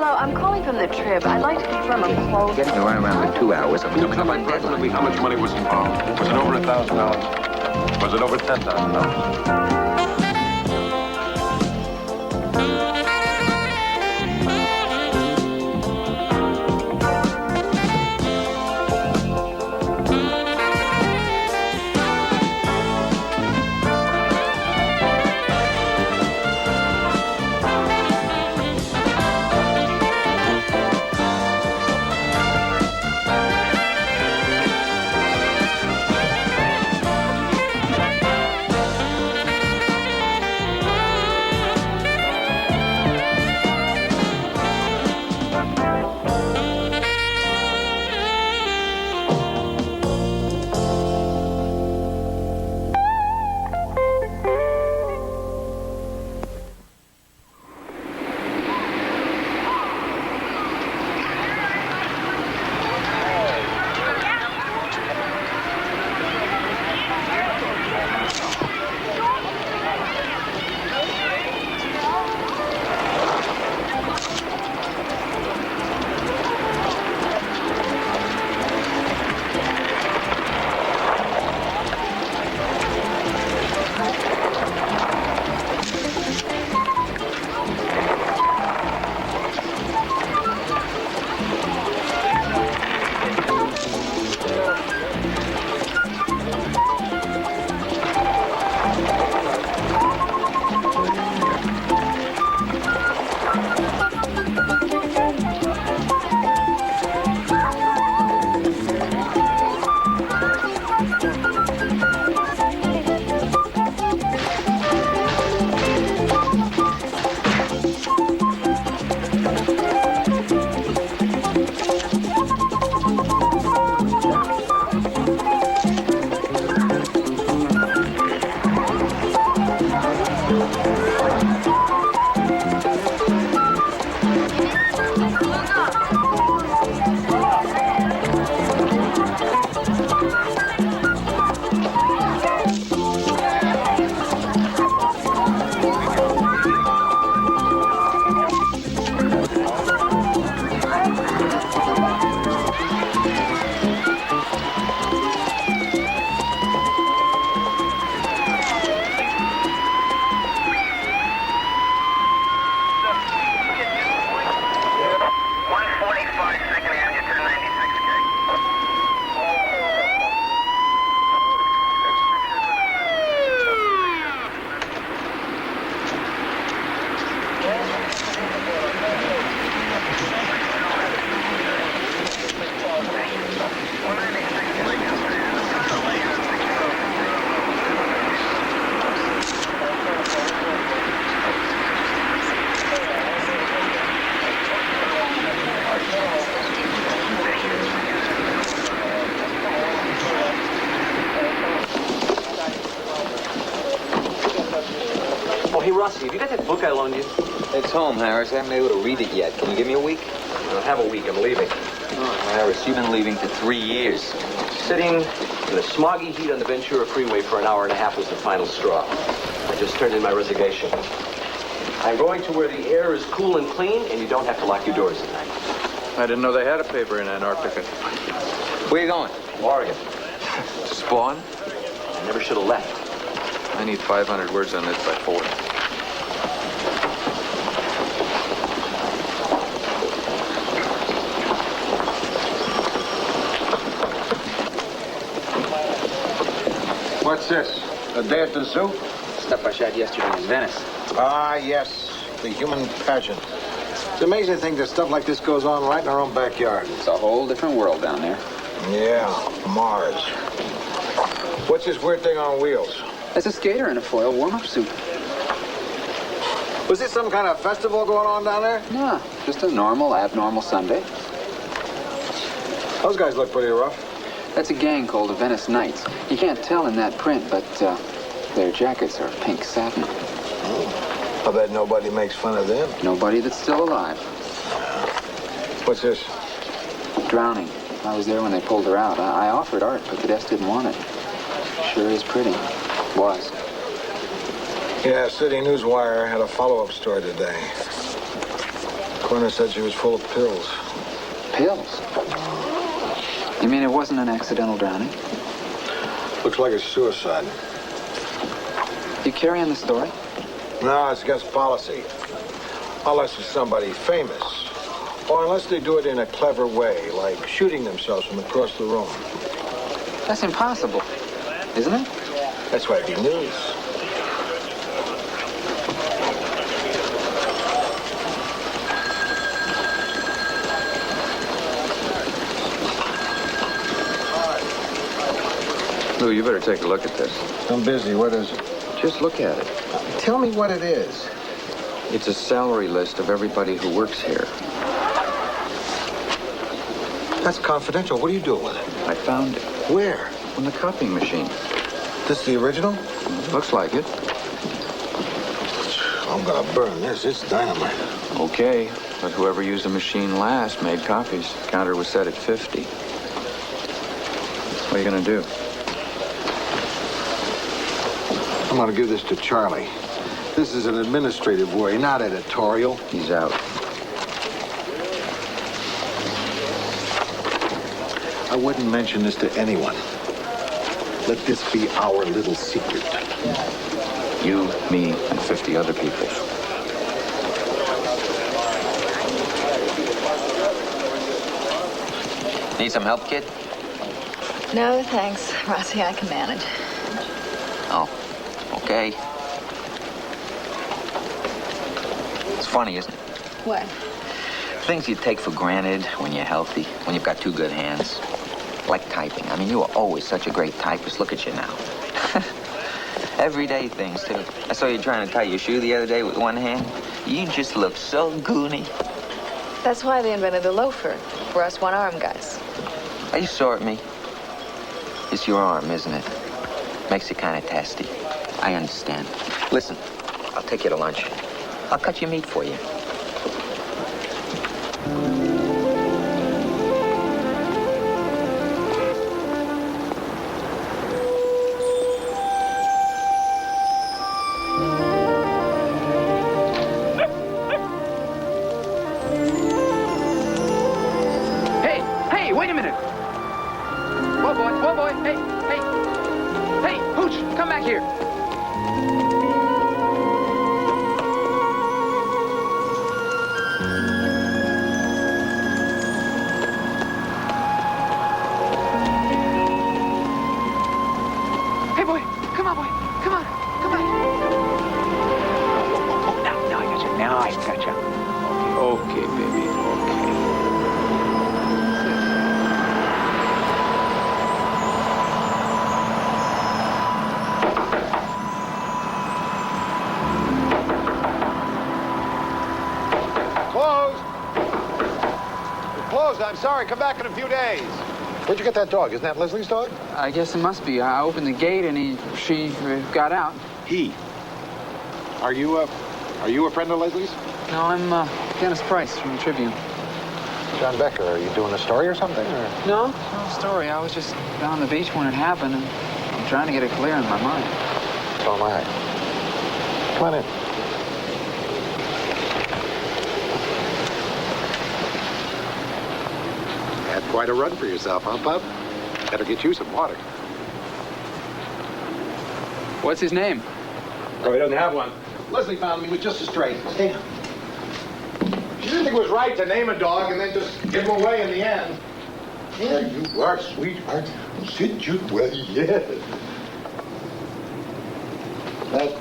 Hello, I'm calling from the Trib. I'd like to confirm a quote. Getting around in 2 hours. I'm coming up on deadline. Approximately how much money was involved? Was it over $1,000? Was it over $10,000? Hey, Rossi, have you got that book I loaned you? It's home, Harris. I haven't been able to read it yet. Can you give me a week? I don't have a week. I'm leaving. Oh, Harris, you've been leaving for 3 years. Sitting in the smoggy heat on the Ventura Freeway for an hour and a half was the final straw. I just turned in my resignation. I'm going to where the air is cool and clean, and you don't have to lock your doors at night. I didn't know they had a paper in Antarctica. Where you going? Oregon. To Spawn? I never should have left. I need 500 words on this by 4. What's this? A day at the zoo? Stuff I shot yesterday in Venice. Ah, yes. The human pageant. It's an amazing thing that stuff like this goes on right in our own backyard. It's a whole different world down there. Yeah, Mars. What's this weird thing on wheels? That's a skater in a foil warm-up suit. Was this some kind of festival going on down there? No, just a normal, abnormal Sunday. Those guys look pretty rough. That's a gang called the Venice Knights. You can't tell in that print, but their jackets are pink satin. Oh. I bet nobody makes fun of them. Nobody that's still alive. What's this? Drowning. I was there when they pulled her out. I offered art, but the desk didn't want it. Sure is pretty. Was. Yeah, City Newswire had a follow-up story today. Coroner said she was full of pills. Pills? You mean it wasn't an accidental drowning? Looks like a suicide. You carrying the story? No, it's against policy. Unless it's somebody famous. Or unless they do it in a clever way, like shooting themselves from across the room. That's impossible, isn't it? That's why it'd be news. Lou, you better take a look at this. I'm busy. What is it? Just look at it. Tell me what it is. It's a salary list of everybody who works here. That's confidential. What are you doing with it? I found it Where? on the copying machine. This the original? Looks like it. I'm gonna burn this. It's dynamite. Okay, but whoever used the machine last made copies. Counter was set at 50. What are you gonna do? I'm gonna give this to Charlie. This is an administrative worry, not editorial. He's out. I wouldn't mention this to anyone. Let this be our little secret. You, me, and 50 other people. Need some help, kid? No, thanks, Rossi. I can manage. Oh, okay. It's funny, isn't it? What? Things you take for granted when you're healthy, when you've got two good hands. Like typing. I mean, you were always such a great typist. Look at you now. Everyday things, too. I saw you trying to tie your shoe the other day with one hand. You just look so goony. That's why they invented the loafer, for us one-arm guys. Are you sore at me? It's your arm, isn't it? Makes you kind of testy. I understand. Listen, I'll take you to lunch. I'll cut your meat for you. Hey, wait a minute. Whoa, boy, hey, Hooch, come back here. Hey, boy, come on, come back. Oh, now I got you. Okay, baby, okay. Closed. I'm sorry. Come back in a few days. Where'd you get that dog? Isn't that Leslie's dog? I guess it must be. I opened the gate and she got out. He. Are you a friend of Leslie's? No, I'm Dennis Price from the Tribune. John Becker. Are you doing a story or something? Or? No story. I was just down on the beach when it happened, and I'm trying to get it clear in my mind. So am I. Come on in. Had quite a run for yourself, huh, Pub? Better get you some water. What's his name? Oh, he doesn't have one. Leslie found me with just a stray. Stay down. She didn't think it was right to name a dog and then just give him away in the end. There you are, sweetheart. Sit you well, yes. That,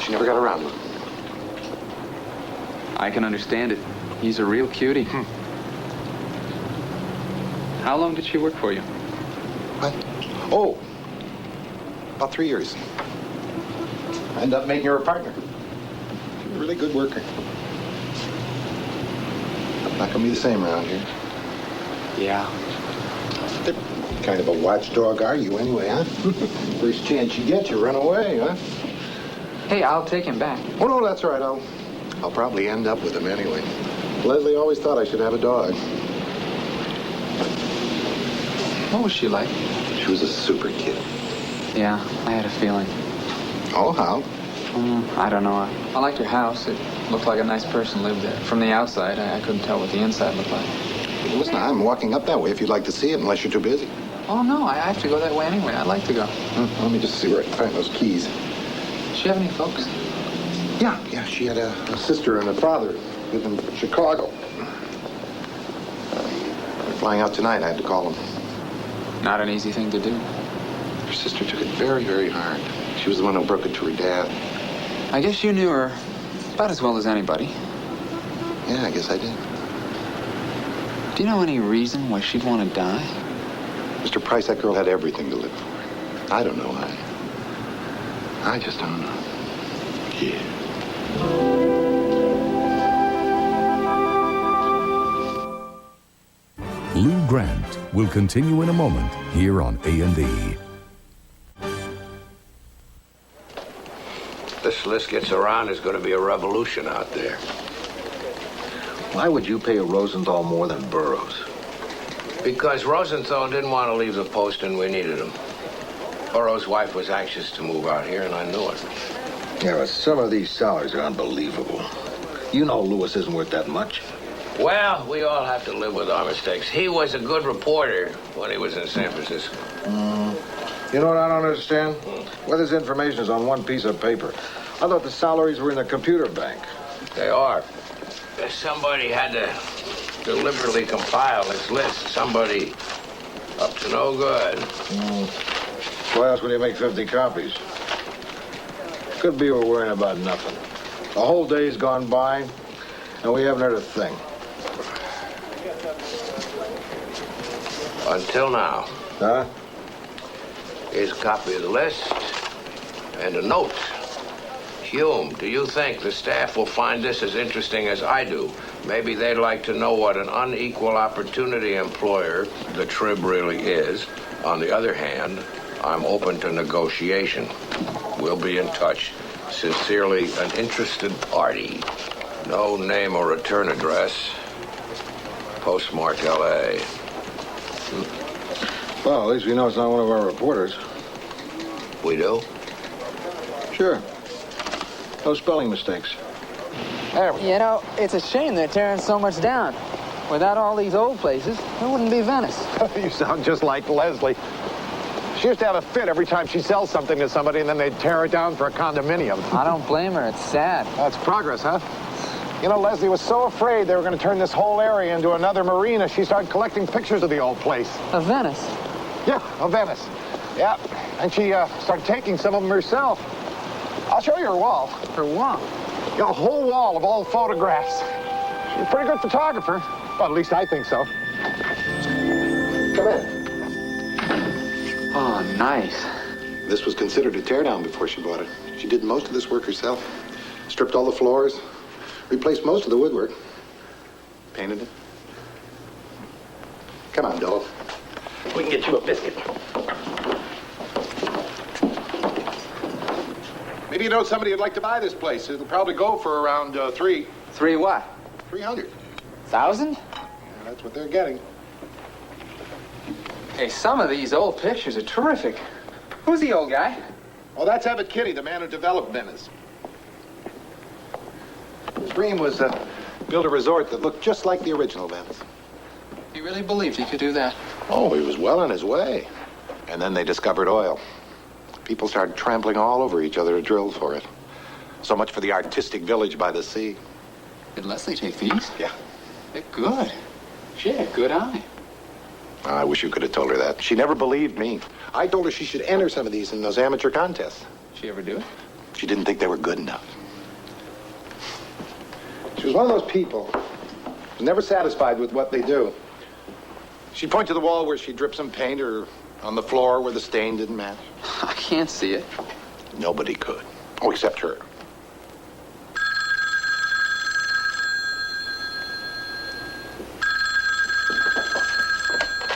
she never got around to him. I can understand it. He's a real cutie. How long did she work for you? What? Oh, about 3 years. I ended up making her a partner. She's a really good worker. Not gonna be the same around here. Yeah. What kind of a watchdog are you anyway, huh? First chance you get, you run away, huh? Hey, I'll take him back. Oh, no, that's all right. I'll probably end up with him anyway. Leslie always thought I should have a dog. What was she like? She was a super kid. Yeah, I had a feeling. Oh, how? I don't know. I liked her house. It Looked like a nice person lived there. From the outside, I couldn't tell what the inside looked like. Listen, I'm walking up that way if you'd like to see it, unless you're too busy. Oh, no, I have to go that way anyway. I'd like to go. Let me just see where I can find those keys. Does she have any folks? Yeah, she had a sister and a father live in Chicago. They're flying out tonight. I had to call them. Not an easy thing to do. Her sister took it very, very hard. She was the one who broke it to her dad. I guess you knew her about as well as anybody. Yeah, I guess I did. Do you know any reason why she'd want to die? Mr. Price, that girl had everything to live for. I don't know. I just don't know. Yeah. Lou Grant will continue in a moment here on A&E. This list gets around, there's going to be a revolution out there. Why would you pay Rosenthal more than Burroughs? Because Rosenthal didn't want to leave the post and we needed him. Burroughs' wife was anxious to move out here, and I knew it. Yeah, but some of these salaries are unbelievable. You know Lewis isn't worth that much. Well, we all have to live with our mistakes. He was a good reporter when he was in San Francisco. You know what I don't understand? Well, this information is on one piece of paper. I thought the salaries were in the computer bank. They are. Somebody had to deliberately compile this list. Somebody up to no good. Why else would you make 50 copies? Could be we're worrying about nothing. The whole day's gone by, and we haven't heard a thing. Until now. Huh? Here's a copy of the list and a note. Hume, do you think the staff will find this as interesting as I do? Maybe they'd like to know what an unequal opportunity employer the Trib really is. On the other hand, I'm open to negotiation. We'll be in touch. Sincerely, an interested party. No name or return address. Postmark L.A. Well, at least we know it's not one of our reporters. We do? Sure. No spelling mistakes. You know, it's a shame they're tearing so much down. Without all these old places, there wouldn't be Venice. You sound just like Leslie. She used to have a fit every time she sells something to somebody, and then they'd tear it down for a condominium. I don't blame her. It's sad. That's progress, huh? You know, Leslie was so afraid they were going to turn this whole area into another marina, she started collecting pictures of the old place. Of Venice? Yeah, of Venice. Yeah, and she started taking some of them herself. I'll show you her wall. Her wall? You know, a whole wall of old photographs. She's a pretty good photographer. Well, at least I think so. Come in. Oh, nice. This was considered a teardown before she bought it. She did most of this work herself. Stripped all the floors, replaced most of the woodwork, painted it. Come on, Dole. We can get you a biscuit. Maybe you know somebody who'd like to buy this place. It'll probably go for around $300. Three what? 1,000? Yeah, that's what they're getting. Hey, some of these old pictures are terrific. Who's the old guy? Oh, that's Abbott Kinney, the man who developed Venice. His dream was to build a resort that looked just like the original Venice. He really believed he could do that. Oh, he was well on his way. And then they discovered oil. People started trampling all over each other to drill for it. So much for the artistic village by the sea. Did Leslie take these? Yeah. They're good. She had a good eye. I wish you could have told her that. She never believed me. I told her she should enter some of these in those amateur contests. She ever do it? She didn't think they were good enough. She was one of those people who's never satisfied with what they do. She'd point to the wall where she dripped some paint or on the floor where the stain didn't match. I can't see it. Nobody could. Oh, except her.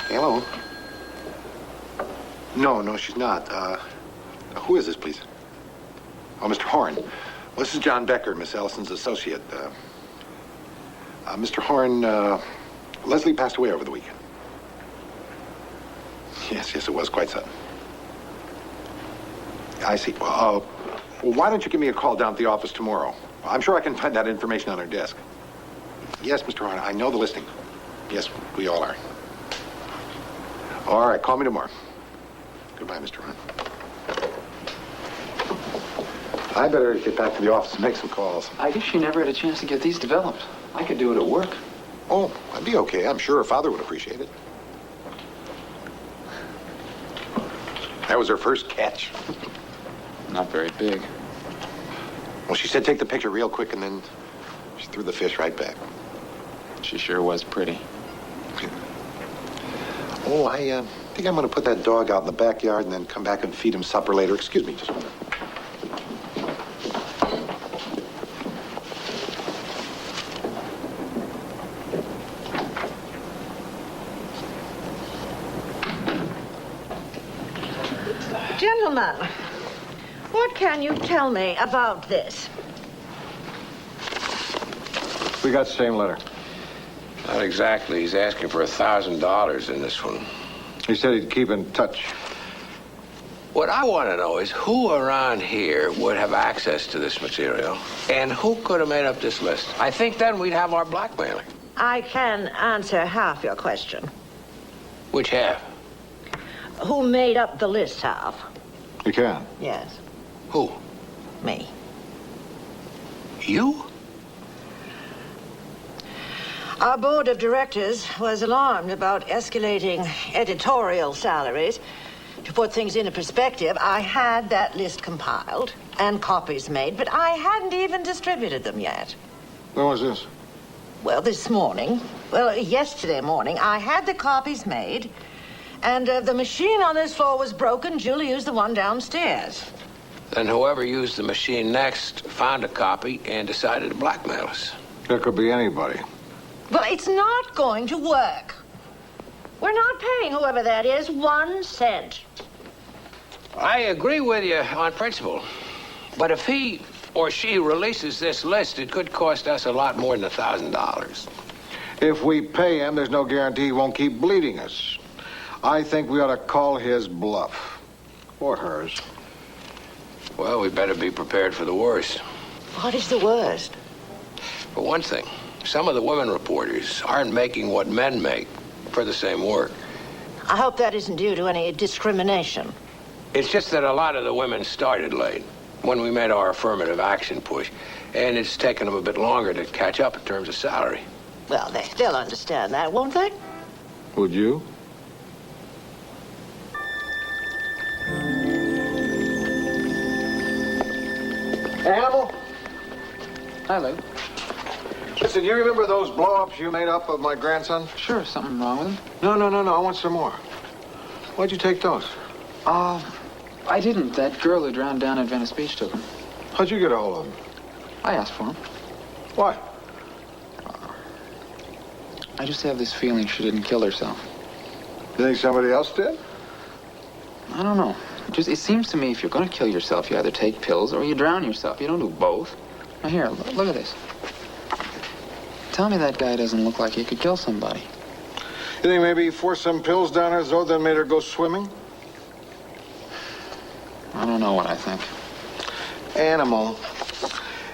Hello? No, she's not. Who is this, please? Oh, Mr. Horn. Well, this is John Becker, Miss Ellison's associate. Mr. Horn, Leslie passed away over the weekend. Yes, it was quite sudden. I see. Well, why don't you give me a call down at the office tomorrow? I'm sure I can find that information on her desk. Yes, Mr. Horn, I know the listing. Yes, we all are. All right, call me tomorrow. Goodbye, Mr. Horn. I better get back to the office and make some calls. I guess she never had a chance to get these developed. I could do it at work. Oh, that'd be okay. I'm sure her father would appreciate it. That was her first catch. Not very big. Well, she said take the picture real quick, and then she threw the fish right back. She sure was pretty. Oh, I think I'm going to put that dog out in the backyard and then come back and feed him supper later. Excuse me, just a minute. Gentlemen, what can you tell me about this? We got the same letter. Not exactly. He's asking for $1,000 in this one. He said he'd keep in touch. What I want to know is who around here would have access to this material and who could have made up this list. I think then we'd have our blackmailing. I can answer half your question. Which half? Who made up the list half? You can. Yes, Who? me. You? Our board of directors was alarmed about escalating editorial salaries. To put things into perspective, I had that list compiled and copies made, but I hadn't even distributed them yet. When was this? Well, this morning. Well, yesterday morning, I had the copies made, and the machine on this floor was broken. Julie used the one downstairs. Then whoever used the machine next found a copy and decided to blackmail us. There could be anybody. Well, it's not going to work. We're not paying whoever that is 1 cent. I agree with you on principle. But if he or she releases this list, it could cost us a lot more than $1,000. If we pay him, there's no guarantee he won't keep bleeding us. I think we ought to call his bluff. Or hers. Well, we better be prepared for the worst. What is the worst? For one thing, some of the women reporters aren't making what men make for the same work. I hope that isn't due to any discrimination. It's just that a lot of the women started late when we made our affirmative action push, and it's taken them a bit longer to catch up in terms of salary. Well, they'll understand that, won't they? Would you? Animal? Hi, Lou. Listen, you remember those blow-ups you made up of my grandson? Sure, something wrong with him? No. I want some more. Why'd you take those? I didn't. That girl who drowned down at Venice Beach took him. How'd you get a hold of them? I asked for him. Why? I just have this feeling she didn't kill herself. You think somebody else did? I don't know. It seems to me if you're going to kill yourself, you either take pills or you drown yourself. You don't do both. Now, here, look at this. Tell me that guy doesn't look like he could kill somebody. You think maybe he forced some pills down her throat, then made her go swimming? I don't know what I think. Animal.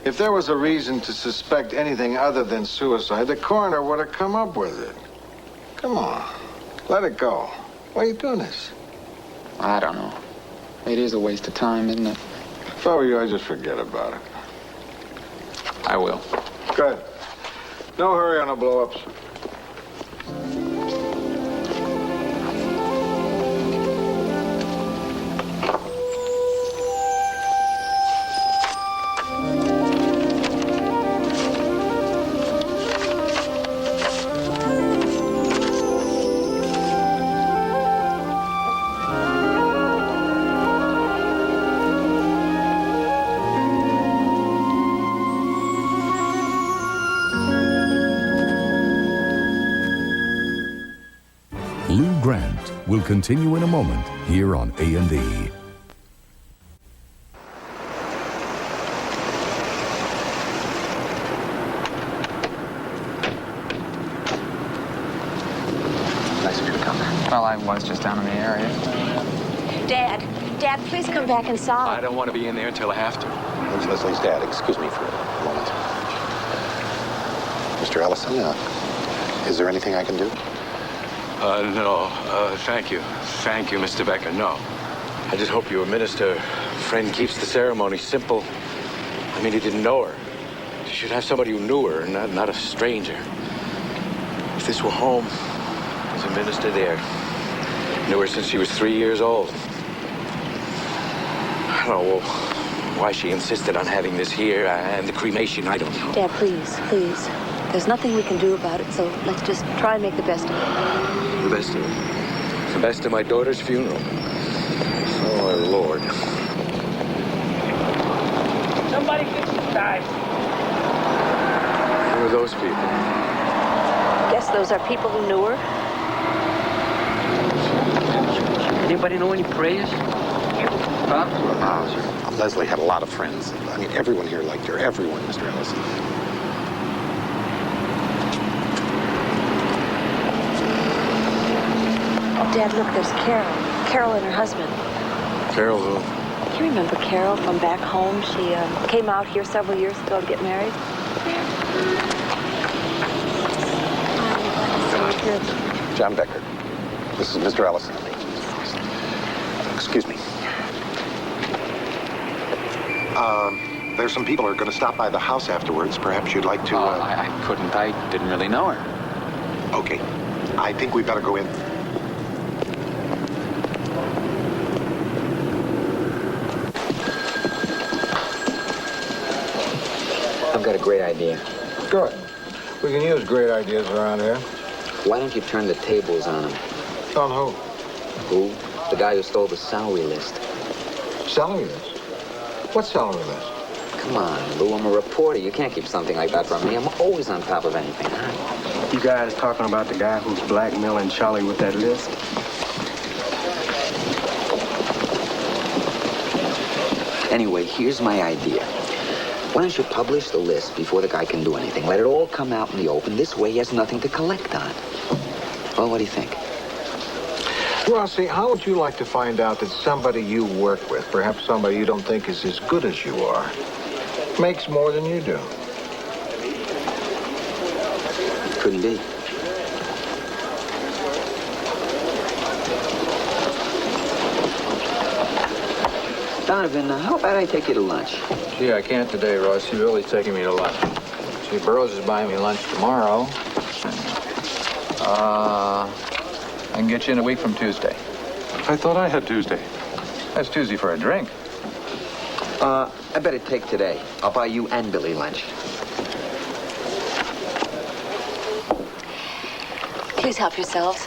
If there was a reason to suspect anything other than suicide, the coroner would have come up with it. Come on. Let it go. Why are you doing this? I don't know. It is a waste of time, isn't it? If I were you, I'd just forget about it. I will. Good. No hurry on the blow-ups. Lou Grant will continue in a moment here on A&E. Nice of you to come. Well, I was just down in the area. Dad, please come back inside. I don't want to be in there until I have to. Where's Leslie's dad? Excuse me for a moment. Mr. Ellison, is there anything I can do? No. Thank you. Thank you, Mr. Becker. No. I just hope your minister friend keeps the ceremony simple. I mean, he didn't know her. She should have somebody who knew her, not a stranger. If this were home, there's a minister there. Knew her since she was 3 years old. I don't know why she insisted on having this here and the cremation. I don't know. Dad, please, please. There's nothing we can do about it, so let's just try and make the best of it. The best of it? The best of my daughter's funeral. Oh, Lord. Somebody fix the tires. Who are those people? Guess those are people who knew her. Anybody know any prayers? Leslie had a lot of friends. I mean, everyone here liked her. Everyone, Mr. Ellison. Dad, look, there's Carol. Carol and her husband. Carol who? You remember Carol from back home? She came out here several years ago to get married. John Becker. This is Mr. Ellison. Excuse me. There's some people who are going to stop by the house afterwards. Perhaps you'd like to... I couldn't. I didn't really know her. Okay. I think we better go in. I've got a great idea. Good. We can use great ideas around here. Why don't you turn the tables on him? On who? Who? The guy who stole the salary list. Salary list? What salary list? Come on, Lou, I'm a reporter. You can't keep something like that from me. I'm always on top of anything, huh? You guys talking about the guy who's blackmailing Charlie with that list? Anyway, here's my idea. Why don't you publish the list before the guy can do anything? Let it all come out in the open. This way he has nothing to collect on. Well, what do you think? Rossi, how would you like to find out that somebody you work with, perhaps somebody you don't think is as good as you are, makes more than you do? Couldn't be. Donovan, how about I take you to lunch? Gee, I can't today, Ross. You're really taking me to lunch. See, Burroughs is buying me lunch tomorrow. I can get you in a week from Tuesday. I thought I had Tuesday. That's Tuesday for a drink. I better take today. I'll buy you and Billy lunch. Please help yourselves.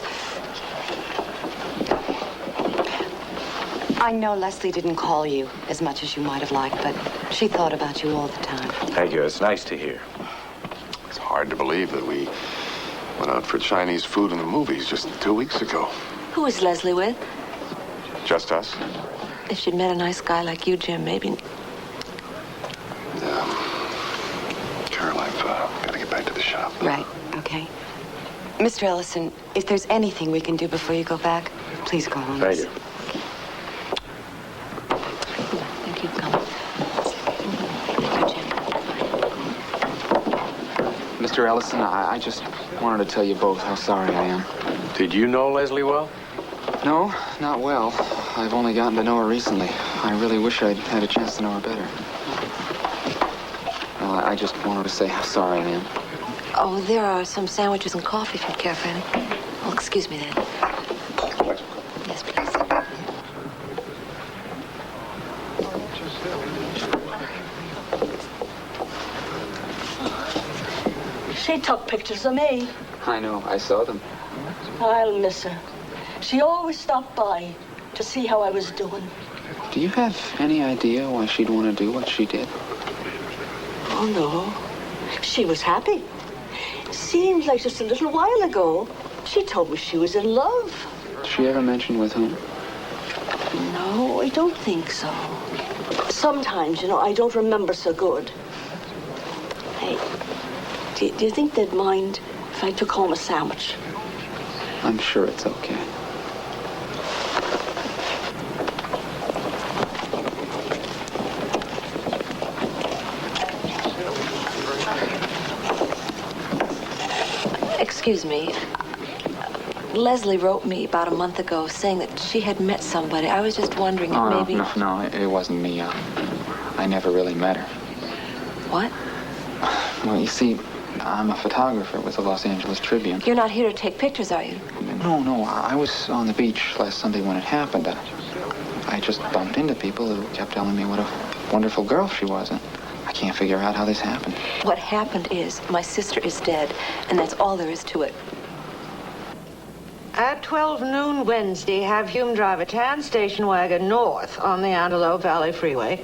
I know Leslie didn't call you as much as you might have liked, but she thought about you all the time. Thank you. It's nice to hear. It's hard to believe that we went out for Chinese food in the movies just 2 weeks ago. Who was Leslie with? Just us. If she'd met a nice guy like you, Jim, maybe... Carol, I've got to get back to the shop. Right, okay. Mr. Ellison, if there's anything we can do before you go back, please call on us. Thank you. Thank you. Come. Mr. Ellison, I just wanted to tell you both how sorry I am. Did you know Leslie well? No, not well. I've only gotten to know her recently. I really wish I'd had a chance to know her better. Well, I just wanted to say how sorry I am. Oh, there are some sandwiches and coffee if you care for any. Oh, excuse me then. Yes, please. She took pictures of me. I know, I saw them. I'll miss her. She always stopped by to see how I was doing. Do you have any idea why she'd want to do what she did? Oh, no. She was happy. Seems like just a little while ago, she told me she was in love. Did she ever mention with whom? No, I don't think so. Sometimes, I don't remember so good. Hey, do you think they'd mind if I took home a sandwich? I'm sure it's okay. Excuse me. Leslie wrote me about a month ago saying that she had met somebody. I was just wondering if maybe... No, it wasn't me. I never really met her. What? Well, you see, I'm a photographer with the Los Angeles Tribune. You're not here to take pictures, are you? No, I was on the beach last Sunday when it happened. I just bumped into people who kept telling me what a wonderful girl she was. And I can't figure out how this happened. What happened is my sister is dead, and that's all there is to it. At 12 noon Wednesday, have Hume drive a tan station wagon north on the Antelope Valley Freeway.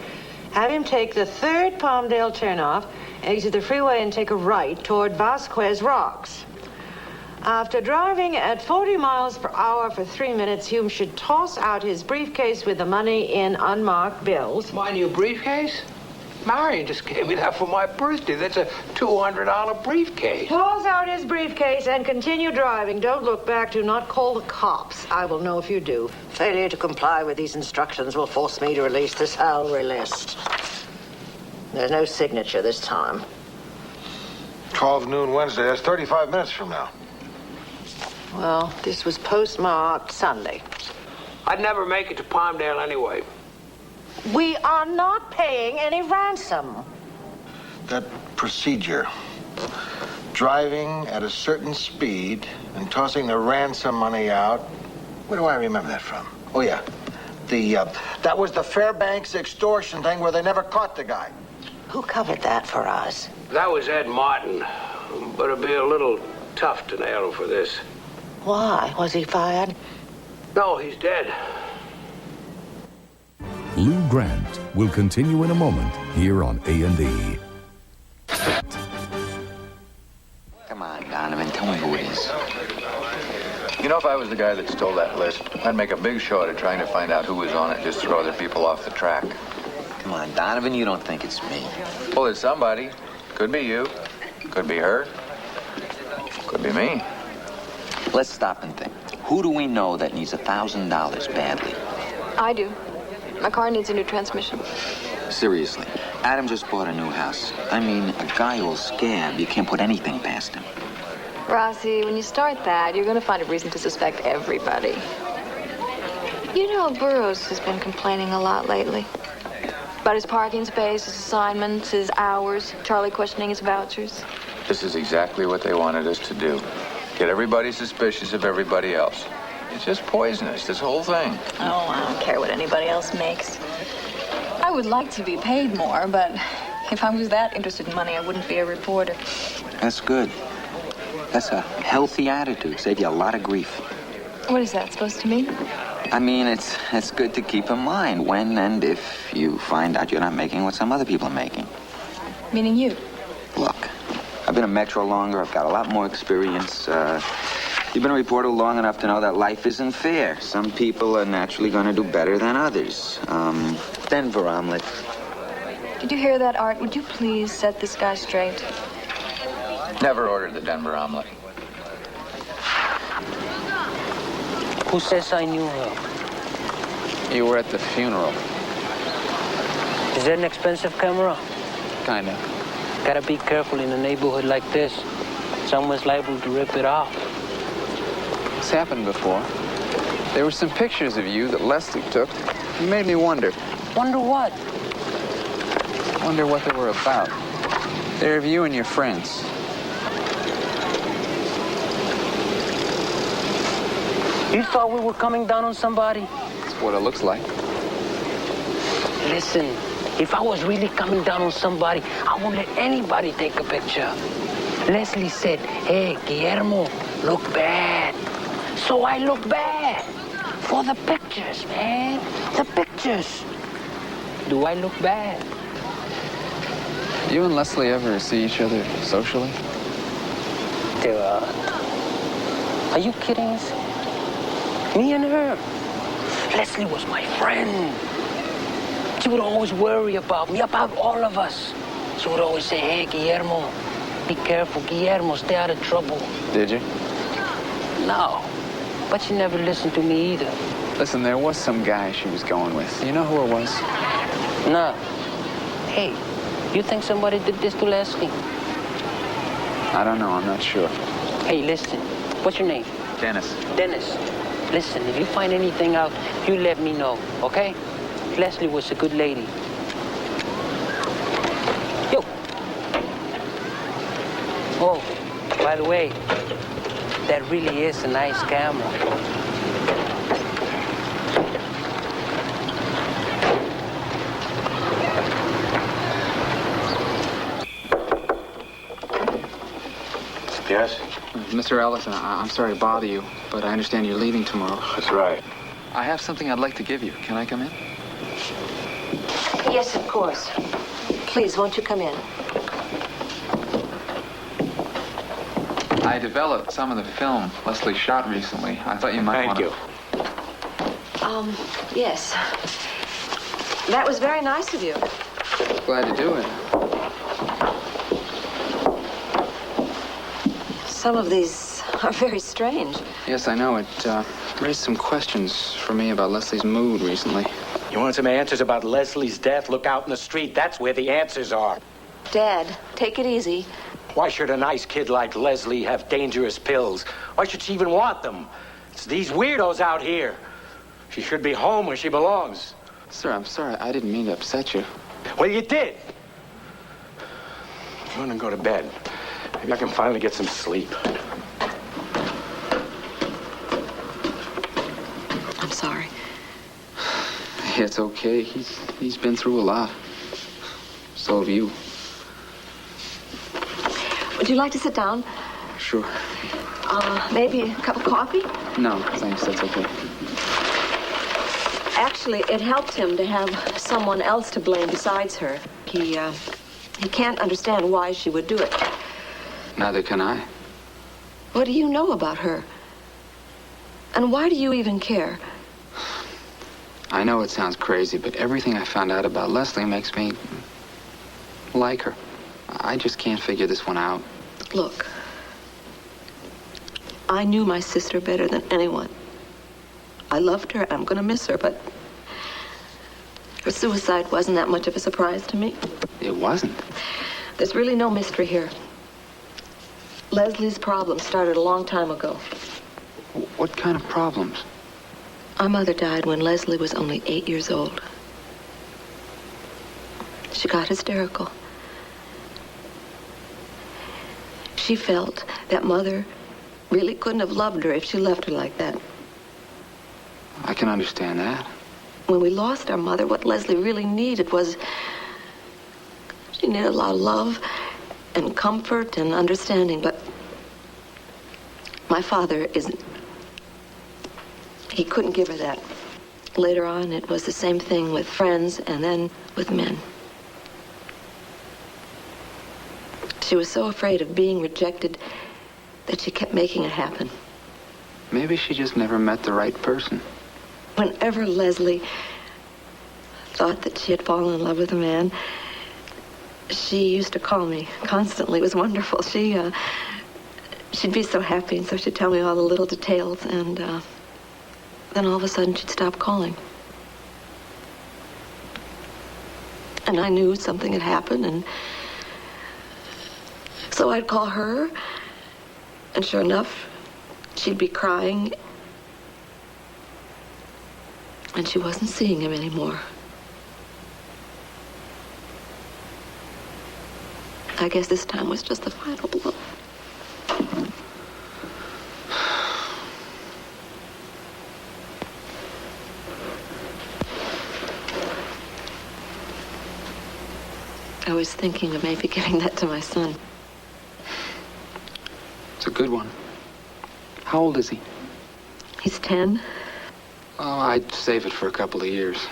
Have him take the 3rd Palmdale turnoff, exit the freeway and take a right toward Vasquez Rocks. After driving at 40 miles per hour for 3 minutes, Hume should toss out his briefcase with the money in unmarked bills. My new briefcase? Marion just gave me that for my birthday. That's a $200 briefcase. Toss out his briefcase and continue driving. Don't look back. Do not call the cops. I will know if you do. Failure to comply with these instructions will force me to release the salary list. There's no signature this time. 12 noon Wednesday. That's 35 minutes from now. Well, this was postmarked Sunday. I'd never make it to Palmdale anyway. We are not paying any ransom. That procedure, driving at a certain speed and tossing the ransom money out, where do I remember that from? Oh, yeah. That was the Fairbanks extortion thing where they never caught the guy. Who covered that for us? That was Ed Martin, but it'd be a little tough to nail him for this. Why? Was he fired? No, he's dead. Lou Grant will continue in a moment here on A&E. Come on, Donovan, tell me who it is. You know, if I was the guy that stole that list, I'd make a big show of trying to find out who was on it, just throw other people off the track. Come on, Donovan, you don't think it's me. Well, it's somebody. Could be you. Could be her. Could be me. Let's stop and think. Who do we know that needs $1,000 badly? I do. My car needs a new transmission. Seriously, Adam just bought a new house. I mean, a guy who'll scab, you can't put anything past him. Rossi, when you start that, you're going to find a reason to suspect everybody. You know, Burroughs has been complaining a lot lately. About his parking space, his assignments, his hours, Charlie questioning his vouchers. This is exactly what they wanted us to do. Get everybody suspicious of everybody else. It's just poisonous, this whole thing. Oh, I don't care what anybody else makes. I would like to be paid more, but if I was that interested in money, I wouldn't be a reporter. That's good. That's a healthy attitude. Save you a lot of grief. What is that supposed to mean? I mean, it's good to keep in mind when and if you find out you're not making what some other people are making. Meaning you? Look, I've been a Metro longer. I've got a lot more experience. You've been a reporter long enough to know that life isn't fair. Some people are naturally going to do better than others. Denver omelet. Did you hear that, Art? Would you please set this guy straight? Never ordered the Denver omelet. Who says I knew her? You were at the funeral. Is that an expensive camera? Kinda. Gotta be careful in a neighborhood like this. Someone's liable to rip it off. It's happened before. There were some pictures of you that Leslie took. It made me wonder. Wonder what? Wonder what they were about. They're of you and your friends. You thought we were coming down on somebody? That's what it looks like. Listen, if I was really coming down on somebody, I won't let anybody take a picture. Leslie said, hey, Guillermo, look bad. So I look bad. For the pictures, man. The pictures. Do I look bad? You and Leslie ever see each other socially? Are you kidding us? Me and her. Leslie was my friend. She would always worry about me, about all of us. She would always say, hey, Guillermo, be careful, Guillermo, stay out of trouble. Did you? No, but she never listened to me either. Listen, there was some guy she was going with. You know who it was? No. Hey, you think somebody did this to Leslie? I don't know, I'm not sure. Hey, listen. What's your name? Dennis. Dennis. Listen, if you find anything out, you let me know, okay? Leslie was a good lady. Yo. Oh, by the way, that really is a nice camera. Yes? Mr. Ellison, I'm sorry to bother you, but I understand you're leaving tomorrow. That's right. I have something I'd like to give you. Can I come in? Yes, of course. Please, won't you come in? I developed some of the film Leslie shot recently. I thought you might want to... Yes. That was very nice of you. Glad to do it. Some of these are very strange. Yes, I know. It raised some questions for me about Leslie's mood recently. You want some answers about Leslie's death? Look out in the street. That's where the answers are. Dad, take it easy. Why should a nice kid like Leslie have dangerous pills? Why should she even want them? It's these weirdos out here. She should be home where she belongs. Sir, I'm sorry. I didn't mean to upset you. Well, you did. If you want to go to bed, maybe I can finally get some sleep. I'm sorry. It's okay. He's been through a lot. So have you. Would you like to sit down? Sure. Maybe a cup of coffee? No, thanks. That's okay. Actually, it helped him to have someone else to blame besides her. He can't understand why she would do it. Neither can I. What do you know about her? And why do you even care? I know it sounds crazy, but everything I found out about Leslie makes me like her. I just can't figure this one out. Look, I knew my sister better than anyone. I loved her, and I'm going to miss her, but her suicide wasn't that much of a surprise to me. It wasn't? There's really no mystery here. Leslie's problem started a long time ago. What kind of problems? Our mother died when Leslie was only 8 years old. She got hysterical. She felt that Mother really couldn't have loved her if she left her like that. I can understand that. When we lost our mother, what Leslie really needed was... she needed a lot of love and comfort and understanding, but my father isn't... he couldn't give her that. Later on, it was the same thing with friends and then with men. She was so afraid of being rejected that she kept making it happen. Maybe she just never met the right person. Whenever Leslie thought that she had fallen in love with a man, she used to call me constantly. It was wonderful. She'd be so happy, and so she'd tell me all the little details, and then all of a sudden she'd stop calling. And I knew something had happened, and so I'd call her, and sure enough, she'd be crying, and she wasn't seeing him anymore. I guess this time was just the final blow. I was thinking of maybe giving that to my son. It's a good one. How old is he? He's 10. Oh, I'd save it for a couple of years.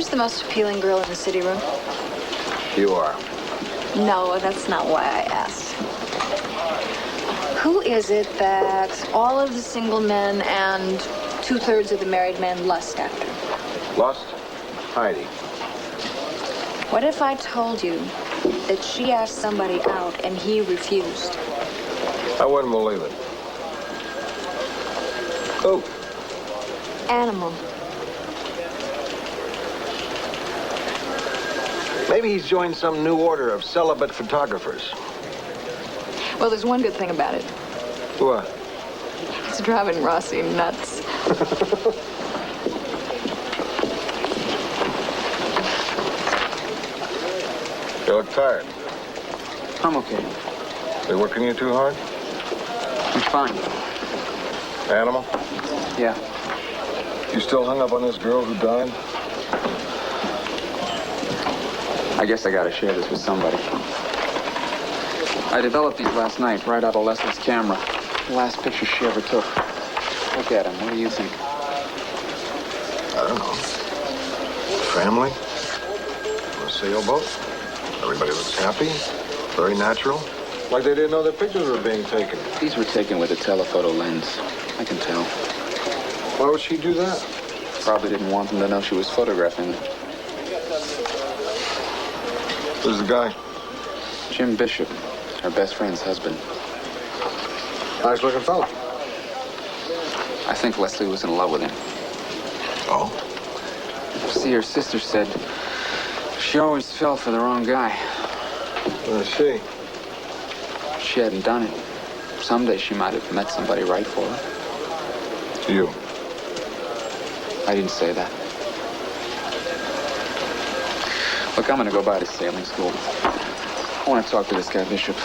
Who's the most appealing girl in the city room? You are. No, that's not why I asked. Who is it that all of the single men and 2/3 of the married men lust after? Lust? Heidi. What if I told you that she asked somebody out and he refused? I wouldn't believe it. Who? Animal. Maybe he's joined some new order of celibate photographers. Well, there's one good thing about it. What? It's driving Rossi nuts. You look tired. I'm okay. They working you too hard? I'm fine. Animal? Yeah. You still hung up on this girl who died? I guess I gotta share this with somebody. I developed these last night, right out of Leslie's camera. The last picture she ever took. Look at them. What do you think? I don't know. Family? On a sailboat? Everybody looks happy. Very natural. Like they didn't know their pictures were being taken. These were taken with a telephoto lens. I can tell. Why would she do that? Probably didn't want them to know she was photographing them. Who's the guy? Jim Bishop, her best friend's husband. Nice looking fella. I think Leslie was in love with him. Oh? See, her sister said she always fell for the wrong guy. I see. She hadn't done it. Someday she might have met somebody right for her. You? I didn't say that. Look, I'm gonna go by to sailing school. I want to talk to this guy, Bishop.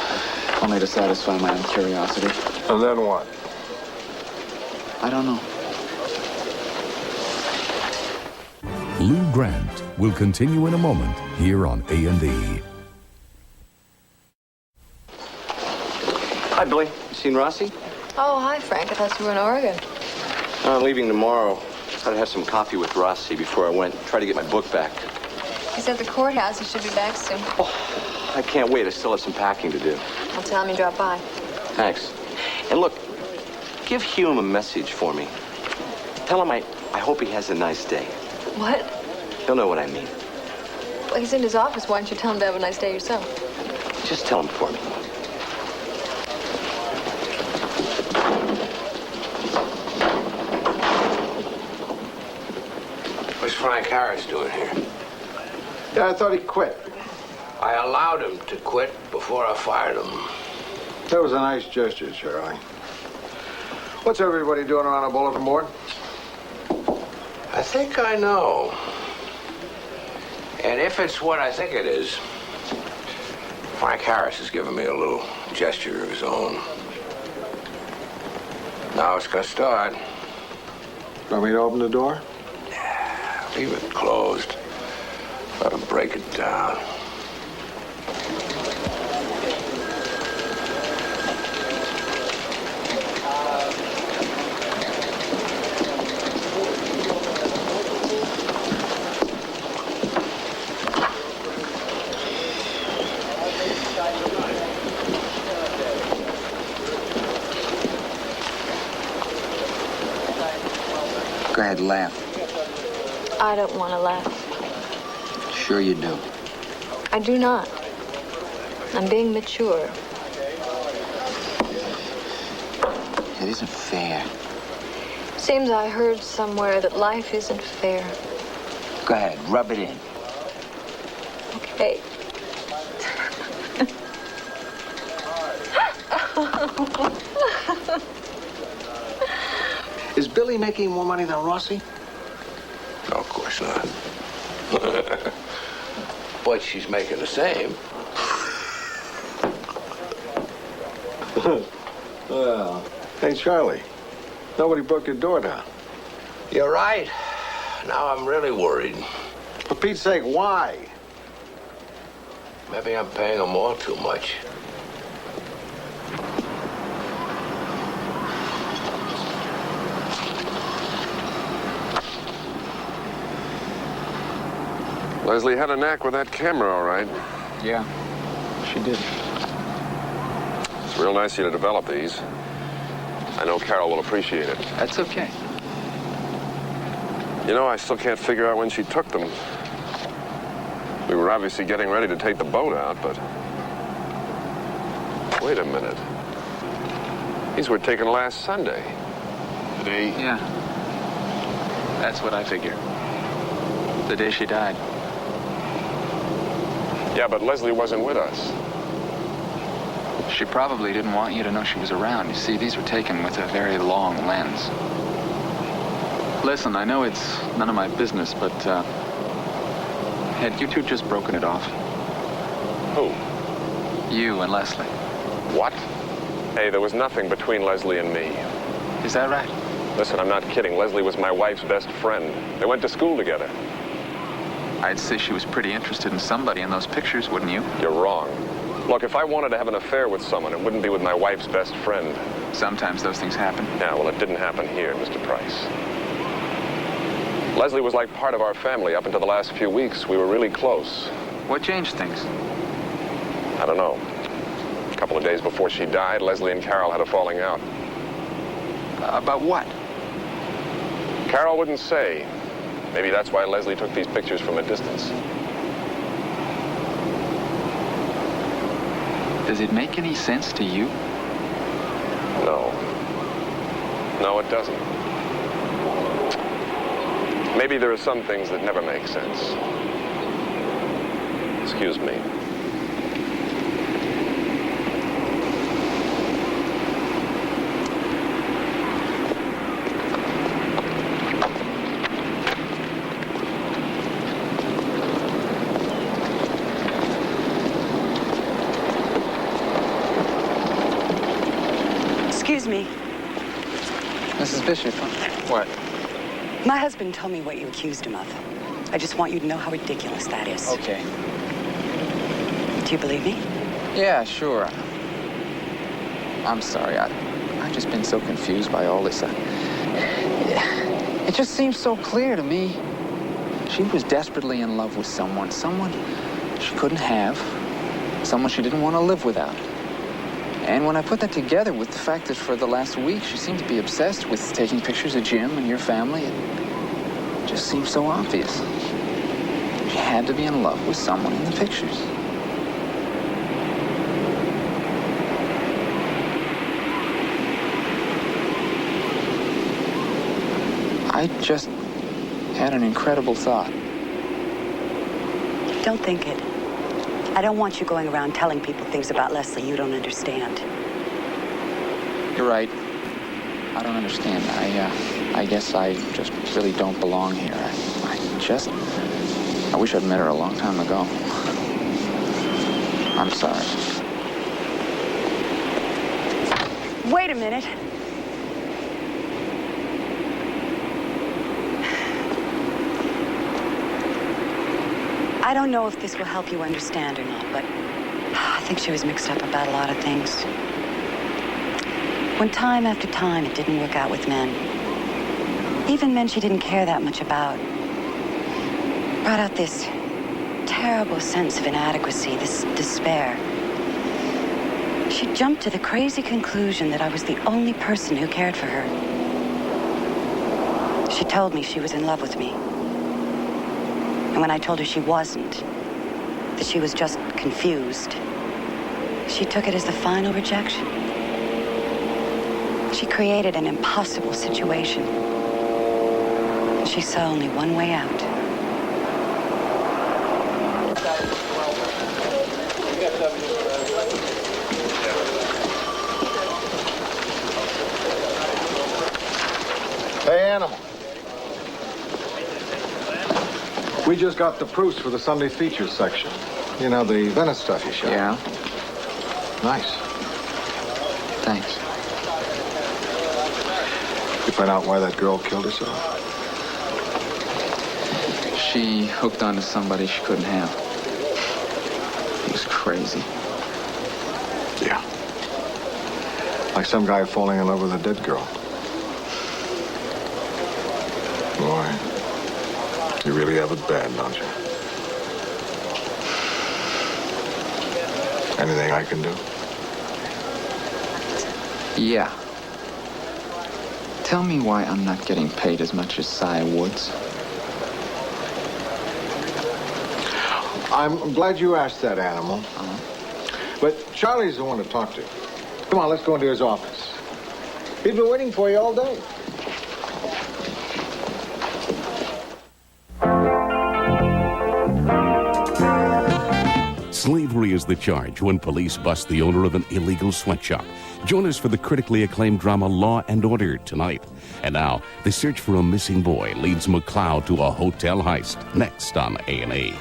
Only to satisfy my own curiosity. And then what? I don't know. Lou Grant will continue in a moment here on A&E. Hi, Billy. You seen Rossi? Oh, hi, Frank. I thought you were in Oregon. I'm leaving tomorrow. I'd have some coffee with Rossi before I went. Try to get my book back. He's at the courthouse. He should be back soon. Oh, I can't wait. I still have some packing to do. I'll tell him you dropped by. Thanks. And look, give Hume a message for me. Tell him I hope he has a nice day. What? He'll know what I mean. Well, he's in his office. Why don't you tell him to have a nice day yourself? Just tell him for me. What's Frank Harris doing here? Yeah, I thought he quit. I allowed him to quit before I fired him. That was a nice gesture, Charlie. What's everybody doing around the bulletin board? I think I know. And if it's what I think it is, Frank Harris has given me a little gesture of his own. Now it's gonna start. Want me to open the door? Leave it closed. Let him break it down. Go ahead, laugh. I don't want to laugh. Sure you do. I do not. I'm being mature. It isn't fair. Seems I heard somewhere that life isn't fair. Go ahead, rub it in. Okay. Is Billy making more money than Rossi? No, of course not. But she's making the same. Well, hey, Charlie, nobody broke your door down. You're right. Now I'm really worried. For Pete's sake, why? Maybe I'm paying them all too much. Leslie had a knack with that camera, all right. Yeah, she did. It's real nice of you to develop these. I know Carol will appreciate it. That's okay. You know, I still can't figure out when she took them. We were obviously getting ready to take the boat out, but... Wait a minute. These were taken last Sunday. Today? Yeah. That's what I figure. The day she died. Yeah, but Leslie wasn't with us. She probably didn't want you to know she was around. You see, these were taken with a very long lens. Listen, I know it's none of my business, but, had you two just broken it off? Who? You and Leslie. What? Hey, there was nothing between Leslie and me. Is that right? Listen, I'm not kidding. Leslie was my wife's best friend. They went to school together. I'd say she was pretty interested in somebody in those pictures, wouldn't you? You're wrong. Look, if I wanted to have an affair with someone, it wouldn't be with my wife's best friend. Sometimes those things happen. Yeah, well, it didn't happen here, Mr. Price. Leslie was like part of our family. Up until the last few weeks, we were really close. What changed things? I don't know. A couple of days before she died, Leslie and Carol had a falling out. About what? Carol wouldn't say. Maybe that's why Leslie took these pictures from a distance. Does it make any sense to you? No. No, it doesn't. Maybe there are some things that never make sense. Excuse me. Excuse me. Mrs. Bishop, what? My husband told me what you accused him of. I just want you to know how ridiculous that is. Okay. Do you believe me? Yeah, sure. I'm sorry. I've just been so confused by all this. It just seems so clear to me. She was desperately in love with someone she couldn't have, someone she didn't want to live without. And when I put that together with the fact that for the last week she seemed to be obsessed with taking pictures of Jim and your family, it just seemed so obvious. She had to be in love with someone in the pictures. I just had an incredible thought. Don't think it. I don't want you going around telling people things about Leslie you don't understand. You're right. I don't understand. I guess I just really don't belong here. I wish I'd met her a long time ago. I'm sorry. Wait a minute. I don't know if this will help you understand or not, but I think she was mixed up about a lot of things. When time after time it didn't work out with men, even men she didn't care that much about, brought out this terrible sense of inadequacy, this despair. She jumped to the crazy conclusion that I was the only person who cared for her. She told me she was in love with me. And when I told her she wasn't, that she was just confused, she took it as the final rejection. She created an impossible situation. And she saw only one way out. Hey, Animal. We just got the proofs for the Sunday features section. You know, the Venice stuff you shot. Yeah? Nice. Thanks. You find out why that girl killed herself? She hooked onto somebody she couldn't have. It was crazy. Yeah. Like some guy falling in love with a dead girl. Boy, you really have it bad, don't you? Anything I can do? Yeah. Tell me why I'm not getting paid as much as Cy Woods. I'm glad you asked that, Animal. But Charlie's the one to talk to. Come on, let's go into his office. He's been waiting for you all day. Slavery is the charge when police bust the owner of an illegal sweatshop. Join us for the critically acclaimed drama Law and Order tonight. And now, the search for a missing boy leads McCloud to a hotel heist. Next on A&E.